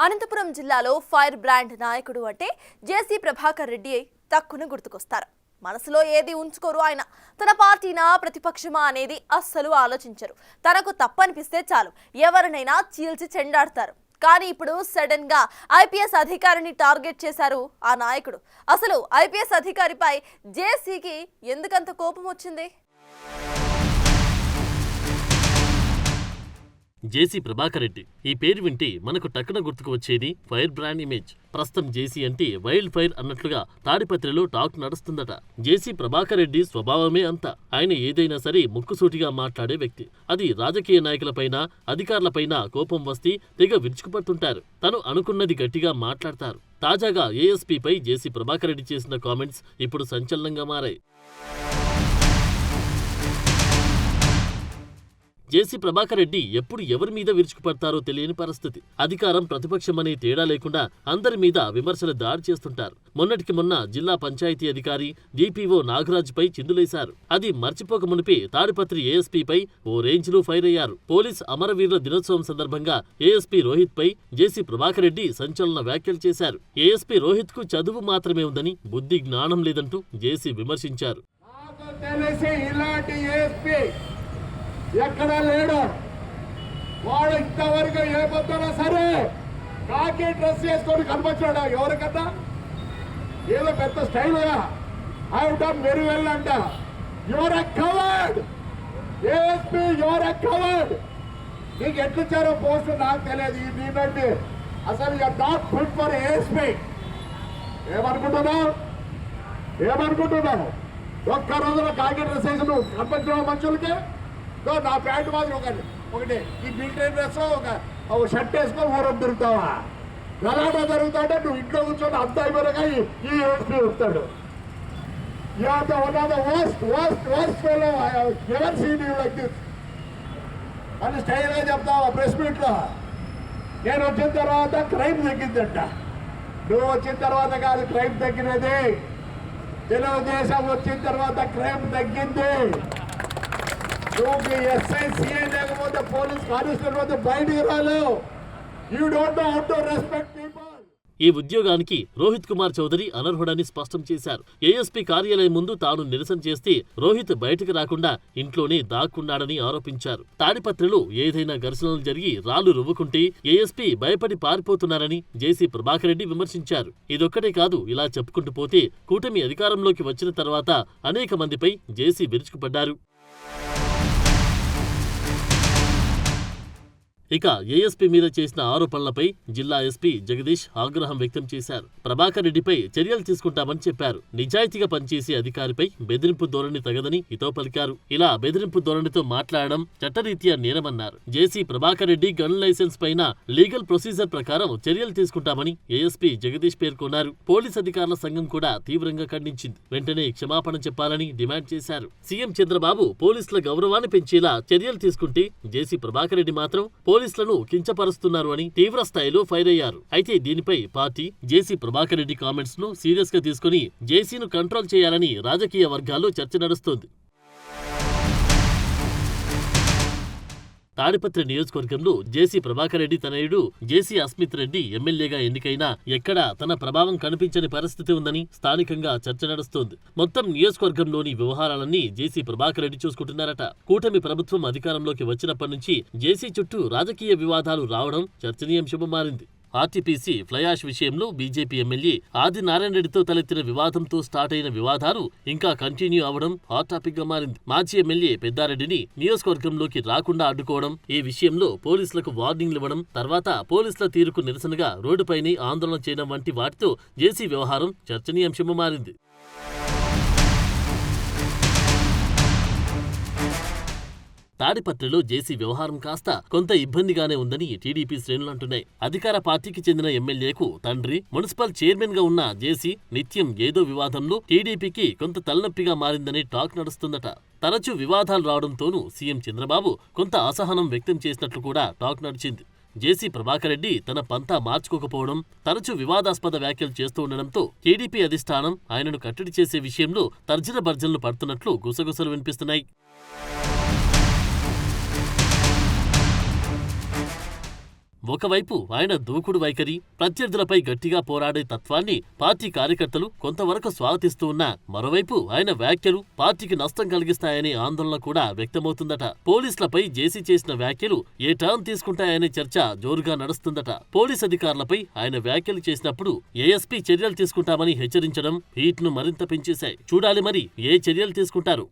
అనంతపురం జిల్లాలో fire brand నాయకుడు అంటే జేసీ ప్రభాకర్ రెడ్డి తక్కువ గుర్తుకొస్తారు. మనసులో ఏది ఉంచుకోరు ఆయన. తన పార్టీనా ప్రతిపక్షమా అనేది అస్సలు ఆలోచించరు. తనకు తప్పనిపిస్తే చాలు ఎవరినైనా చీల్చి చెండాడతారు. కానీ ఇప్పుడు సడన్ గా ఐపీఎస్ అధికారిని టార్గెట్ చేశారు ఆ నాయకుడు. అసలు ఐపీఎస్ అధికారిపై జేసీకి ఎందుకంత కోపం వచ్చింది? జేసీ ప్రభాకర్ రెడ్డి ఈ పేరు వింటే మనకు టక్కున గుర్తుకు వచ్చేది ఫైర్ బ్రాండ్ ఇమేజ్. ప్రస్తుతం జేసీ అంటే వైల్డ్ ఫైర్ అన్నట్లుగా తాడిపత్రిలో టాక్ నడుస్తుందట. జేసీ ప్రభాకర్ రెడ్డి స్వభావమే అంత. ఆయన ఏదైనా సరే ముక్కుసూటిగా మాట్లాడే వ్యక్తి. అది రాజకీయ నాయకులపైన, అధికారులపైన కోపం వస్తే తెగ విరుచుకుపడుతుంటారు. తను అనుకున్నది గట్టిగా మాట్లాడతారు. తాజాగా ఏఎస్పీపై జేసీ ప్రభాకర్ రెడ్డి చేసిన కామెంట్స్ ఇప్పుడు సంచలనంగా మారాయి. జేసీ ప్రభాకర్ రెడ్డి ఎప్పుడు ఎవరి మీద విరుచుకుపడతారో తెలియని పరిస్థితి. అధికారం ప్రతిపక్షమనే తేడా లేకుండా అందరి మీద విమర్శలు దాడి చేస్తుంటారు. మొన్నటికి మొన్న జిల్లా పంచాయతీ అధికారి డిపిఓ నాగరాజ్ పై చిందులేశారు. అది మర్చిపోక మునిపే తాడిపత్రి ఏఎస్పీపై ఓ రేంజ్లో ఫైర్ అయ్యారు. పోలీస్ అమరవీరుల దినోత్సవం సందర్భంగా ఏఎస్పీ రోహిత్ పై జేసీ ప్రభాకర్ రెడ్డి సంచలన వ్యాఖ్యలు చేశారు. ఏఎస్పీ రోహిత్ కు చదువు మాత్రమే ఉందని, బుద్ధి జ్ఞానం లేదంటూ జేసీ విమర్శించారు. ఎక్కడా లేడు వాడు. ఇంతవరకు ఏ పొద్దునా సరే కాకి డ్రెస్ చేసుకొని కనిపించాడు. ఎవరికన్నా ఏదో పెద్ద స్టైల్గా ఐటమ్ వెరీ వెల్ అంట. You're a coward ASP, you're a coward. నీకు ఎట్లిచ్చారో పోస్ట్ నాకు తెలియదు. ఈ నీకంటే అసలు you are not fit for ASP. ఏమనుకుంటున్నావు? ఒక్క రోజున కాకి డ్రెస్ వేసి నువ్వు కనిపించడం మనుషులకి నా ప్యాంటు మాత్రం ఒకటి ఈ మిలిటరీ డ్రెస్ ఒక షర్ట్ వేసుకొని ఊరం తిరుగుతావా? గలాటా జరుగుతాడే నువ్వు ఇంట్లో కూర్చొని అంత అయిపోయాక ఈ ఏఎస్పీ వస్తాడు. అని స్టైల్గా చెప్తావా ప్రెస్ మీట్లో? నేను వచ్చిన తర్వాత క్రైమ్ తగ్గిందంట. నువ్వు వచ్చిన తర్వాత కాదు క్రైమ్ తగ్గినది. తెలుగుదేశం వచ్చిన తర్వాత క్రైమ్ తగ్గింది. ఎస్ఐ సిఐ లేకపోతే పోలీస్ కానిస్టేబుల్ బయటికి రాలేవు. You don't know how to respect people. ఈ ఉద్యోగానికి రోహిత్ కుమార్ చౌదరి అనర్హుడని స్పష్టం చేశారు. ఏఎస్పీ కార్యాలయం ముందు తాను నిరసన చేస్తే రోహిత్ బయటకు రాకుండా ఇంట్లోనే దాక్కున్నాడని ఆరోపించారు. తాడిపత్రిలో ఏదైనా ఘర్షణలు జరిగి రాళ్లు రువ్వుకుంటే ఏఎస్పీ భయపడి పారిపోతున్నారని జేసీ ప్రభాకర్ రెడ్డి విమర్శించారు. ఇదొక్కటే కాదు, ఇలా చెప్పుకుంటూ పోతే కూటమి అధికారంలోకి వచ్చిన తర్వాత అనేక మందిపై జేసీ విరుచుకుపడ్డారు. ఇక ఏఎస్పీ మీద చేసిన ఆరోపణలపై జిల్లా ఎస్పీ జగదీష్ ఆగ్రహం వ్యక్తం చేశారు. ప్రభాకర్ రెడ్డిపై చర్యలు తీసుకుంటామని చెప్పారు. నిజాయితీగా పనిచేసే అధికారిపై బెదిరింపు ధోరణి తగదని హితవు పలికారు. ఇలా బెదిరింపు ధోరణితో మాట్లాడడం చట్టరీత్యా నేరమన్నారు. జేసీ ప్రభాకర్ రెడ్డి గన్ లైసెన్స్ పైన లీగల్ ప్రొసీజర్ ప్రకారం చర్యలు తీసుకుంటామని ఏఎస్పీ జగదీష్ పేర్కొన్నారు. పోలీస్ అధికారుల సంఘం కూడా తీవ్రంగా ఖండించింది. వెంటనే క్షమాపణ చెప్పాలని డిమాండ్ చేశారు. సీఎం చంద్రబాబు పోలీసుల గౌరవాన్ని పెంచేలా చర్యలు తీసుకుంటే జేసీ ప్రభాకర్ రెడ్డి మాత్రం పోలీసులను కించపరుస్తున్నారు అని తీవ్ర స్థాయిలో ఫైర్ అయ్యారు. అయితే దీనిపై పార్టీ జేసీ ప్రభాకర్ రెడ్డి కామెంట్స్ ను సీరియస్ గా తీసుకుని జేసీను కంట్రోల్ చేయాలని రాజకీయ వర్గాల్లో చర్చ నడుస్తోంది. తాడిపత్రి నియోజకవర్గంలో జేసీ ప్రభాకర్ రెడ్డి తనయుడు జేసీ అస్మిత్ రెడ్డి ఎమ్మెల్యేగా ఎన్నికైనా ఎక్కడా తన ప్రభావం కనిపించని పరిస్థితి ఉందని స్థానికంగా చర్చ నడుస్తోంది. మొత్తం నియోజకవర్గంలోని వ్యవహారాలన్నీ జేసీ ప్రభాకర్ రెడ్డి చూసుకుంటున్నారట. కూటమి ప్రభుత్వం అధికారంలోకి వచ్చినప్పటి నుంచి జేసీ చుట్టూ రాజకీయ వివాదాలు రావడం చర్చనీయాంశంగా మారింది. ఆర్టీపీసీ ఫ్లైయాష్ విషయంలో బీజేపీ ఎమ్మెల్యే ఆదినారాయణ రెడ్డితో తలెత్తిన వివాదంతో స్టార్ట్ అయిన వివాదాలు ఇంకా కంటిన్యూ అవడం హాట్ టాపిక్ గా మారింది. మాజీ ఎమ్మెల్యే పెద్దారెడ్డిని నియోజకవర్గంలోకి రాకుండా అడ్డుకోవడం, ఈ విషయంలో పోలీసులకు వార్నింగ్లు ఇవ్వడం, తర్వాత పోలీసుల తీరుకు నిరసనగా రోడ్డుపైనే ఆందోళన చేయడం వంటి వాటితో జేసీ వ్యవహారం చర్చనీయాంశంగా మారింది. తాడిపత్రిలో జేసీ వ్యవహారం కాస్త కొంత ఇబ్బందిగానే ఉందని టీడీపీ శ్రేణులు అంటున్నాయి. అధికార పార్టీకి చెందిన ఎమ్మెల్యేకు తండ్రి మున్సిపల్ చైర్మన్ గా ఉన్న జేసీ నిత్యం ఏదో వివాదంలో టీడీపీకి కొంత తలనొప్పిగా మారిందనే టాక్ నడుస్తుందట. తరచూ వివాదాలు రావడంతోనూ సీఎం చంద్రబాబు కొంత అసహనం వ్యక్తం చేసినట్లు కూడా టాక్ నడిచింది. జేసీ ప్రభాకర్ రెడ్డి తన పంతా మార్చుకోకపోవడం, తరచూ వివాదాస్పద వ్యాఖ్యలు చేస్తూ ఉండడంతో టీడీపీ అధిష్టానం ఆయనను కట్టడి చేసే విషయంలో తర్జన భర్జనలు పడుతున్నట్లు గుసగుసలు వినిపిస్తున్నాయి. ఒకవైపు ఆయన దూకుడు వైఖరి, ప్రత్యర్థులపై గట్టిగా పోరాడే తత్వాన్ని పార్టీ కార్యకర్తలు కొంతవరకు స్వాగతిస్తూ ఉన్నా, మరోవైపు ఆయన వ్యాఖ్యలు పార్టీకి నష్టం కలిగిస్తాయనే ఆందోళన కూడా వ్యక్తమవుతుందట. పోలీసులపై జేసీ చేసిన వ్యాఖ్యలు ఏ టర్న్ తీసుకుంటాయనే చర్చ జోరుగా నడుస్తుందట. పోలీస్ అధికారులపై ఆయన వ్యాఖ్యలు చేసినప్పుడు ఏఎస్పీ చర్యలు తీసుకుంటామని హెచ్చరించడం హీట్ను మరింత పెంచేశాయి. చూడాలి మరి ఏ చర్యలు తీసుకుంటారు.